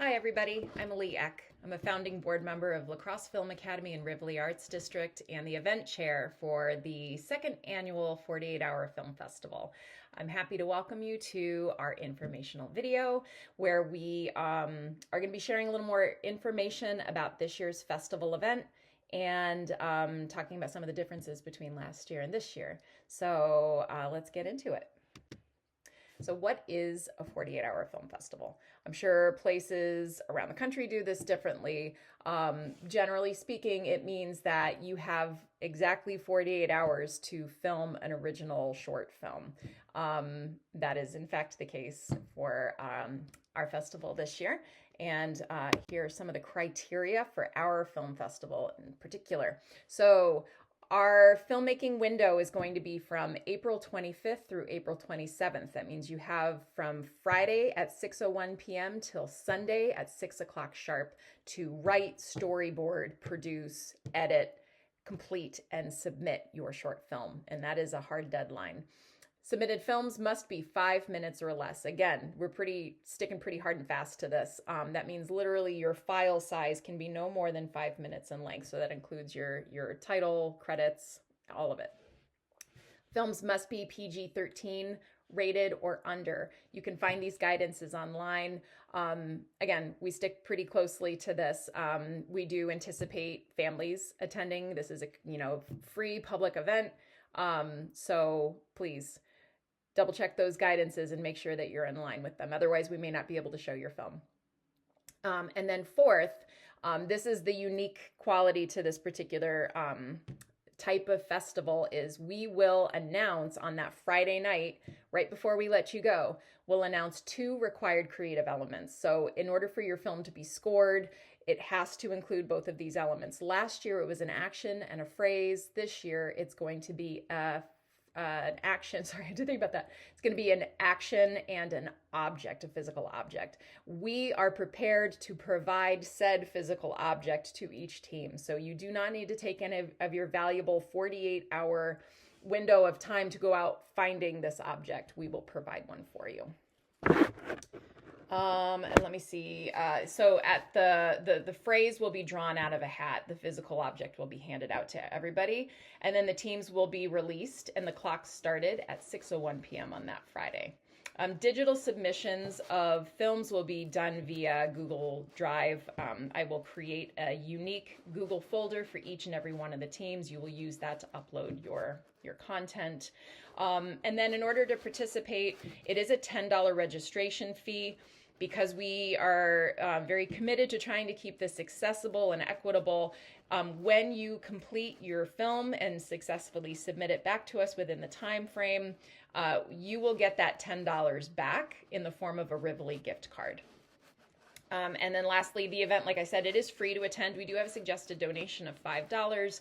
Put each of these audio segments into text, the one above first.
Hi, everybody. I'm Lee Eck. I'm a founding board member of Crosse Film Academy in Rivoli Arts District and the event chair for the second annual 48-hour film festival. I'm happy to welcome you to our informational video where we are going to be sharing a little more information about this year's festival event and talking about some of the differences between last year and this year. So let's get into it. So what is a 48-hour film festival? I'm sure places around the country do this differently. Generally speaking, it means that you have exactly 48 hours to film an original short film. That is in fact the case for our festival this year. And here are some of the criteria for our film festival in particular. So our filmmaking window is going to be from April 25th through April 27th. That means you have from Friday at 6:01 p.m. till Sunday at 6 o'clock sharp to write, storyboard, produce, edit, complete, and submit your short film. And that is a hard deadline. Submitted films must be 5 minutes or less. Again, we're sticking pretty hard and fast to this. That means literally your file size can be no more than 5 minutes in length. So that includes your title, credits, all of it. Films must be PG-13 rated or under. You can find these guidances online. Again, we stick pretty closely to this. We do anticipate families attending. This is a free public event. So please double check those guidances and make sure that you're in line with them. Otherwise, we may not be able to show your film. And then fourth, this is the unique quality to this particular type of festival is we will announce on that Friday night, right before we let you go, we'll announce 2 required creative elements. So in order for your film to be scored, it has to include both of these elements. Last year, it was an action and a phrase. This year, it's going to be an action. Sorry, I had to think about that. It's going to be an action and an object, a physical object. We are prepared to provide said physical object to each team. So you do not need to take any of your valuable 48-hour window of time to go out finding this object. We will provide one for you. And let me see. So at the phrase will be drawn out of a hat. The physical object will be handed out to everybody. And then the teams will be released and the clock started at 6:01 p.m. on that Friday. Digital submissions of films will be done via Google Drive. I will create a unique Google folder for each and every one of the teams. You will use that to upload your content. And then in order to participate, it is a $10 registration fee. Because we are very committed to trying to keep this accessible and equitable. When you complete your film and successfully submit it back to us within the time frame, you will get that $10 back in the form of a Rivoli gift card. And then lastly, the event, like I said, it is free to attend. We do have a suggested donation of $5.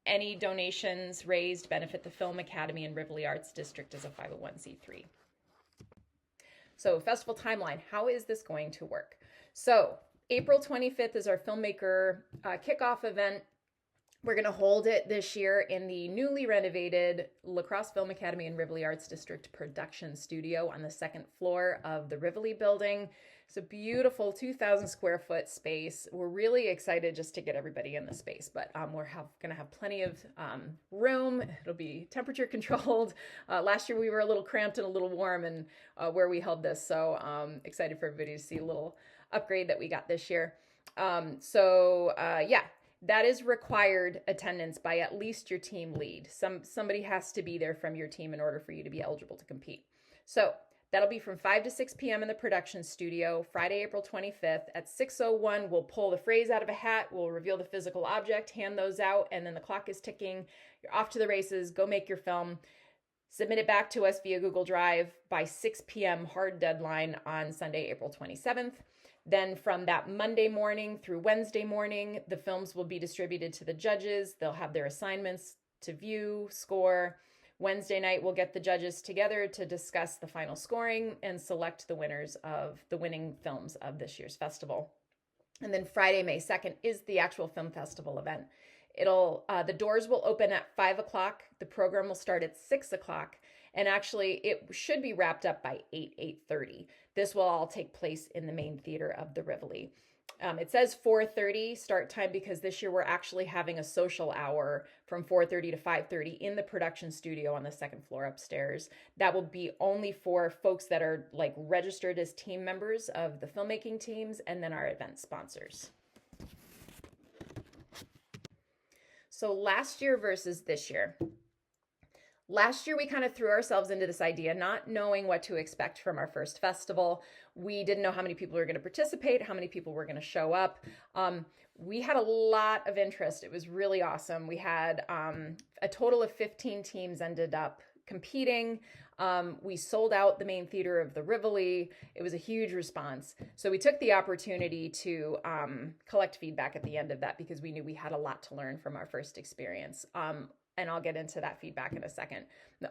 Any donations raised benefit the Film Academy and Rivoli Arts District as a 501c3. So festival timeline, how is this going to work? So April 25th is our filmmaker kickoff event. We're going to hold it this year in the newly renovated Crosse Film Academy and Rivoli Arts District production studio on the 2nd floor of the Rivoli building. It's a beautiful 2,000 square foot space. We're really excited just to get everybody in the space, but we're going to have plenty of room. It'll be temperature controlled. Last year we were a little cramped and a little warm and where we held this, so excited for everybody to see a little upgrade that we got this year. Yeah. That is required attendance by at least your team lead. Somebody has to be there from your team in order for you to be eligible to compete. So that'll be from 5 to 6 p.m. in the production studio, Friday, April 25th. At 6:01, we'll pull the phrase out of a hat, we'll reveal the physical object, hand those out, and then the clock is ticking. You're off to the races. Go make your film. Submit it back to us via Google Drive by 6 p.m. hard deadline on Sunday, April 27th. Then from that Monday morning through Wednesday morning, the films will be distributed to the judges. They'll have their assignments to view, score. Wednesday night, we'll get the judges together to discuss the final scoring and select the winners of the winning films of this year's festival. And then Friday, May 2nd is the actual film festival event. The doors will open at 5 o'clock. The program will start at 6 o'clock. And actually, it should be wrapped up by 8:30. This will all take place in the main theater of the Rivoli. It says 4:30 start time because this year we're actually having a social hour from 4:30 to 5:30 in the production studio on the second floor upstairs. That will be only for folks that are like registered as team members of the filmmaking teams and then our event sponsors. So last year versus this year. Last year, we kind of threw ourselves into this idea, not knowing what to expect from our first festival. We didn't know how many people were going to participate, how many people were going to show up. We had a lot of interest. It was really awesome. We had a total of 15 teams ended up competing. We sold out the main theater of the Rivoli. It was a huge response. So we took the opportunity to collect feedback at the end of that because we knew we had a lot to learn from our first experience. And I'll get into that feedback in a second.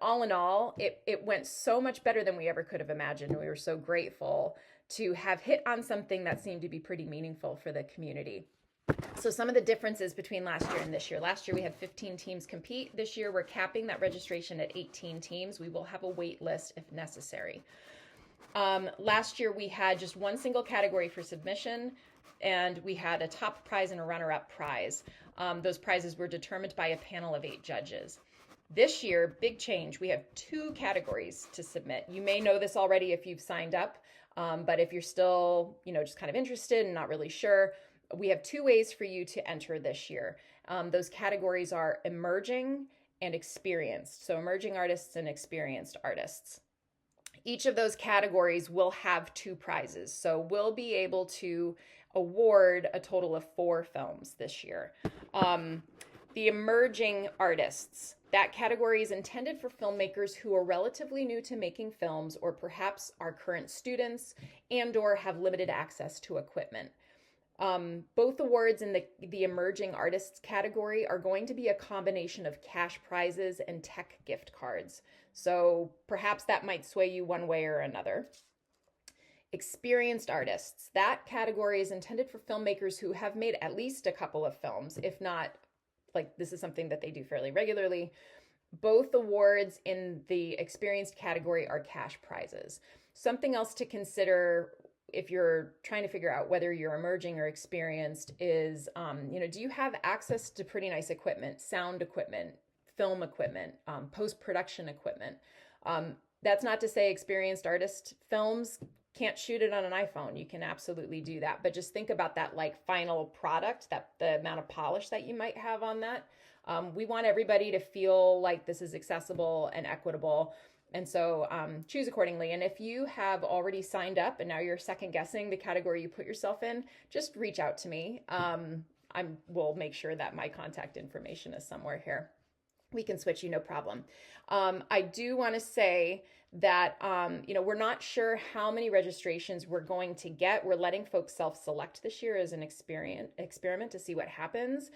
All in all, it went so much better than we ever could have imagined. We were so grateful to have hit on something that seemed to be pretty meaningful for the community. So some of the differences between last year and this year. Last year we had 15 teams compete. This year we're capping that registration at 18 teams. We will have a wait list if necessary. Last year we had just one single category for submission, and we had a top prize and a runner-up prize. Those prizes were determined by a panel of 8 judges. This year, big change. We have 2 categories to submit. You may know this already if you've signed up, but if you're still, just kind of interested and not really sure, we have 2 ways for you to enter this year. Those categories are emerging and experienced. So emerging artists and experienced artists. Each of those categories will have 2 prizes. So we'll be able to award a total of 4 films this year. The emerging artists, that category is intended for filmmakers who are relatively new to making films or perhaps are current students and or have limited access to equipment. Both awards in the emerging artists category are going to be a combination of cash prizes and tech gift cards. So perhaps that might sway you one way or another. Experienced artists, that category is intended for filmmakers who have made at least a couple of films, if not, like this is something that they do fairly regularly. Both awards in the experienced category are cash prizes. Something else to consider if you're trying to figure out whether you're emerging or experienced is, do you have access to pretty nice equipment, sound equipment, film equipment, post-production equipment? That's not to say experienced artist films can't shoot it on an iPhone. You can absolutely do that. But just think about that like final product, that the amount of polish that you might have on that. We want everybody to feel like this is accessible and equitable. And so choose accordingly. And if you have already signed up and now you're second guessing the category you put yourself in, just reach out to me. We'll make sure that my contact information is somewhere here. We can switch you, no problem. I do want to say that, we're not sure how many registrations we're going to get. We're letting folks self-select this year as an experiment to see what happens.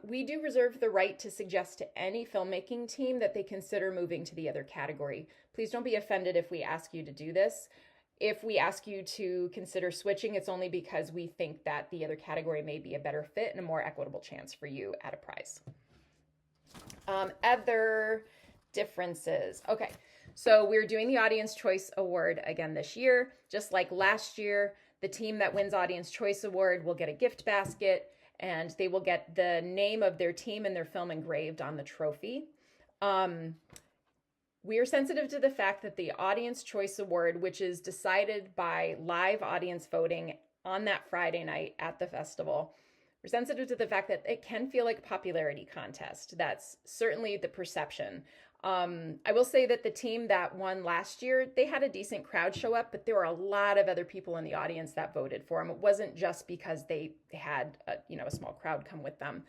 We do reserve the right to suggest to any filmmaking team that they consider moving to the other category. Please don't be offended if we ask you to do this. If we ask you to consider switching, it's only because we think that the other category may be a better fit and a more equitable chance for you at a prize. Other differences. Okay, so we're doing the Audience Choice Award again this year. Just like last year, the team that wins Audience Choice Award will get a gift basket, and they will get the name of their team and their film engraved on the trophy. We are sensitive to the fact that the Audience Choice Award, which is decided by live audience voting on that Friday night at the festival, we're sensitive to the fact that it can feel like a popularity contest. That's certainly the perception. I will say that the team that won last year, they had a decent crowd show up, but there were a lot of other people in the audience that voted for them. It wasn't just because they had a small crowd come with them.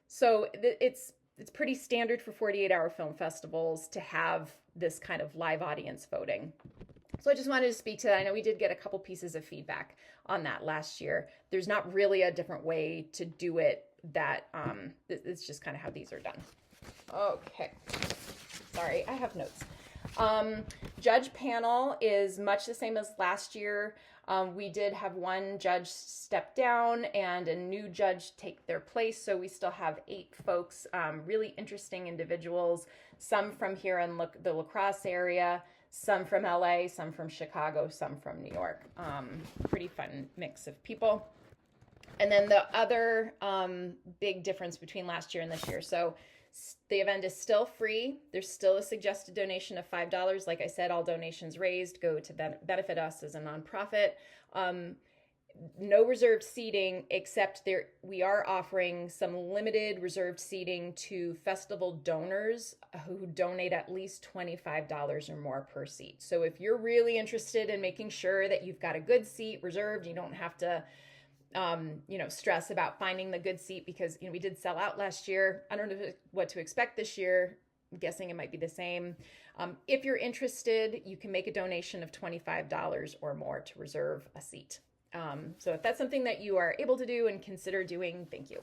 So it's pretty standard for 48-hour film festivals to have this kind of live audience voting. So I just wanted to speak to that. I know we did get a couple pieces of feedback on that last year. There's not really a different way to do it. That it's just kind of how these are done. Okay. Sorry, I have notes. Judge panel is much the same as last year. We did have one judge step down and a new judge take their place. So we still have 8 folks, really interesting individuals, some from here in the La Crosse area, some from LA, some from Chicago, some from New York. Pretty fun mix of people. And then the other big difference between last year and this year. So the event is still free. There's still a suggested donation of $5. Like I said, all donations raised go to benefit us as a nonprofit. No reserved seating, except we are offering some limited reserved seating to festival donors who donate at least $25 or more per seat. So if you're really interested in making sure that you've got a good seat reserved, you don't have to stress about finding the good seat, because, we did sell out last year. I don't know what to expect this year. I'm guessing it might be the same. If you're interested, you can make a donation of $25 or more to reserve a seat. So if that's something that you are able to do and consider doing, thank you.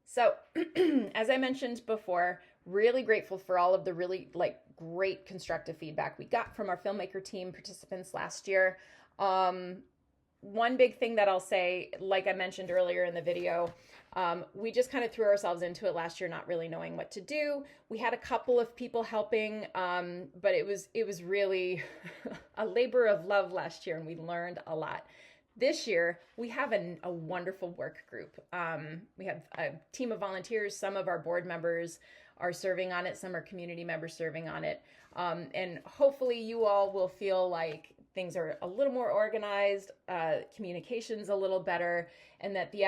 So as I mentioned before, really grateful for all of the really great constructive feedback we got from our filmmaker team participants last year. One big thing that I'll say, like I mentioned earlier in the video, we just kind of threw ourselves into it last year, not really knowing what to do. We had a couple of people helping, but it was really a labor of love last year, and we learned a lot. This year, we have a wonderful work group. We have a team of volunteers. Some of our board members are serving on it. Some are community members serving on it. And hopefully you all will feel like things are a little more organized, communication's a little better, and that the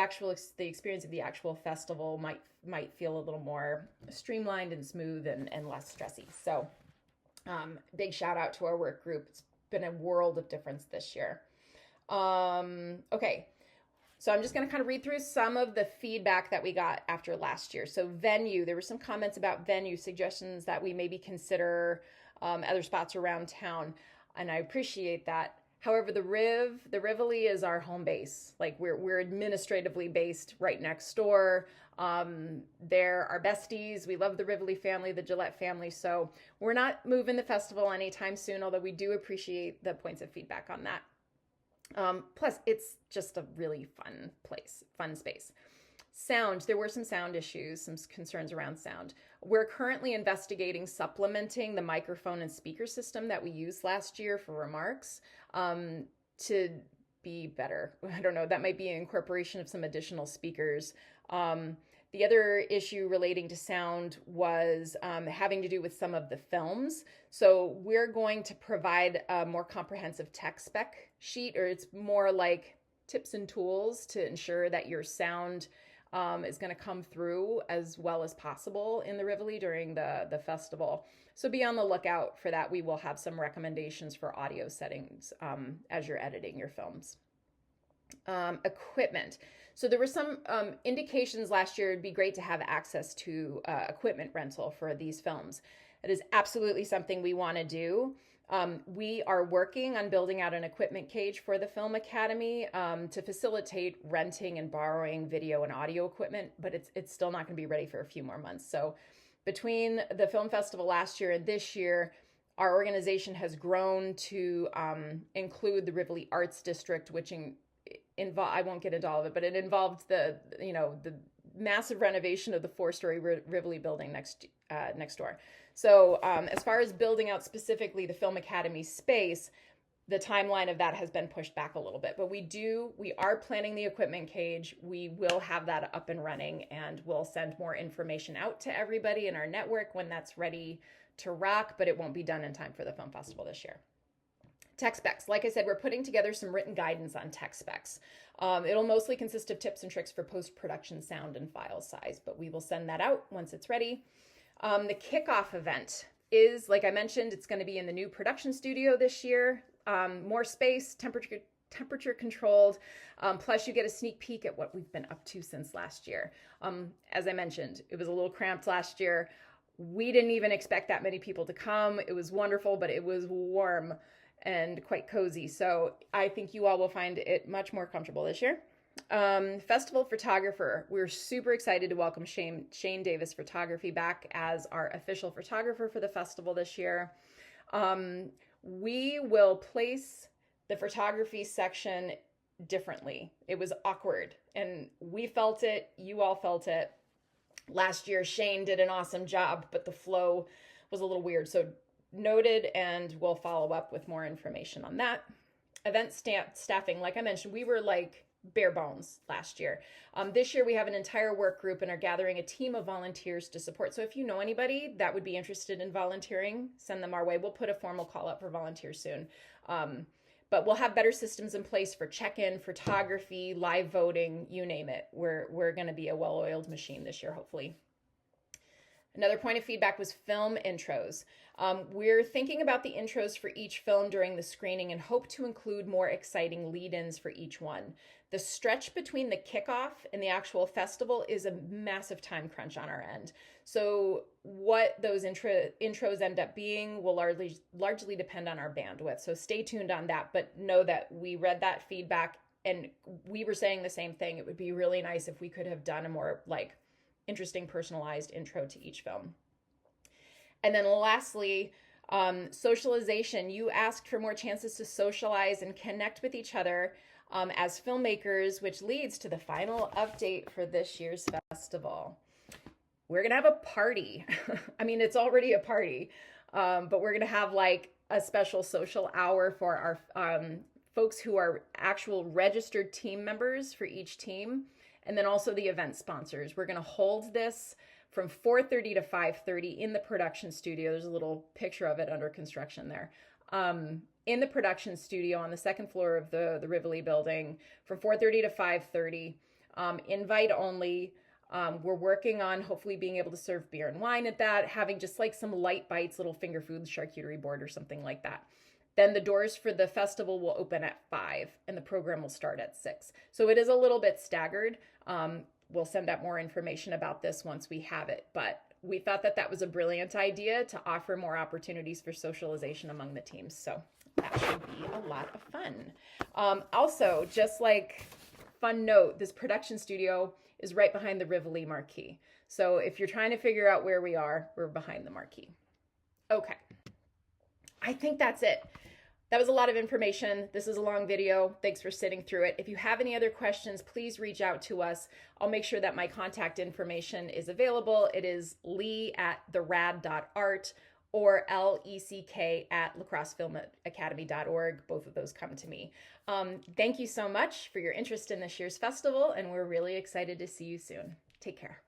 experience of the actual festival might feel a little more streamlined and smooth and less stressy. So big shout out to our work group. It's been a world of difference this year. Okay, so I'm just going to kind of read through some of the feedback that we got after last year. So venue, there were some comments about venue, suggestions that we maybe consider other spots around town. And I appreciate that. However, the Rivoli is our home base. Like we're administratively based right next door. They're our besties. We love the Rivoli family, the Gillette family. So we're not moving the festival anytime soon, although we do appreciate the points of feedback on that. Plus, it's just a really fun place, fun space. Sound, there were some sound issues, some concerns around sound. We're currently investigating supplementing the microphone and speaker system that we used last year for remarks to be better. I don't know, that might be an incorporation of some additional speakers. The other issue relating to sound was having to do with some of the films. So we're going to provide a more comprehensive tech spec sheet, or it's more like tips and tools to ensure that your sound is going to come through as well as possible in the Rivoli during the festival. So be on the lookout for that. We will have some recommendations for audio settings as you're editing your films. Equipment. So there were some indications last year it'd be great to have access to equipment rental for these films. It is absolutely something we want to do. We are working on building out an equipment cage for the Film Academy to facilitate renting and borrowing video and audio equipment, but it's still not going to be ready for a few more months. So between the film festival last year and this year, our organization has grown to include the Rivoli Arts District, which I won't get into all of it, but it involved the massive renovation of the 4-story Rivoli building next door. So as far as building out specifically the Film Academy space, the timeline of that has been pushed back a little bit, but we are planning the equipment cage. We will have that up and running, and we'll send more information out to everybody in our network when that's ready to rock, but it won't be done in time for the film festival this year. Tech specs. Like I said, we're putting together some written guidance on tech specs. It'll mostly consist of tips and tricks for post-production sound and file size, but we will send that out once it's ready. The kickoff event is, like I mentioned, it's going to be in the new production studio this year. More space, temperature controlled, plus you get a sneak peek at what we've been up to since last year. As I mentioned, it was a little cramped last year. We didn't even expect that many people to come. It was wonderful, but it was warm and quite cozy. So I think you all will find it much more comfortable this year. Festival photographer. We're super excited to welcome Shane Davis Photography back as our official photographer for the festival this year. We will place the photography section differently. It was awkward, and we felt it. You all felt it. Last year, Shane did an awesome job, but the flow was a little weird. So noted, and we'll follow up with more information on that. Event staffing, like I mentioned, we were like bare bones last year. This year we have an entire work group and are gathering a team of volunteers to support. So if you know anybody that would be interested in volunteering, send them our way. We'll put a formal call up for volunteers soon. But we'll have better systems in place for check-in, photography, live voting, you name it. We're going to be a well-oiled machine this year, hopefully. Another point of feedback was film intros. We're thinking about the intros for each film during the screening and hope to include more exciting lead-ins for each one. The stretch between the kickoff and the actual festival is a massive time crunch on our end. So what those intros end up being will largely depend on our bandwidth. So stay tuned on that, but know that we read that feedback and we were saying the same thing. It would be really nice if we could have done a more interesting personalized intro to each film. And then lastly, socialization. You asked for more chances to socialize and connect with each other as filmmakers, which leads to the final update for this year's festival. We're gonna have a party. I mean, it's already a party, but we're gonna have a special social hour for our folks who are actual registered team members for each team, and then also the event sponsors. We're gonna hold this from 4:30 to 5:30 in the production studio. There's a little picture of it under construction there. In the production studio on the second floor of the Rivoli building from 4:30 to 5:30. Invite only. We're working on hopefully being able to serve beer and wine at that, having just some light bites, little finger foods, charcuterie board or something like that. Then the doors for the festival will open at 5 and the program will start at 6. So it is a little bit staggered. We'll send out more information about this once we have it, but we thought that was a brilliant idea to offer more opportunities for socialization among the teams. So that should be a lot of fun. Also, just fun note, this production studio is right behind the Rivoli marquee. So if you're trying to figure out where we are, we're behind the marquee. Okay. I think that's it. That was a lot of information. This is a long video. Thanks for sitting through it. If you have any other questions, please reach out to us. I'll make sure that my contact information is available. It is lee@therad.art or leck@lacrossefilmacademy.org. Both of those come to me. Thank you so much for your interest in this year's festival, and we're really excited to see you soon. Take care.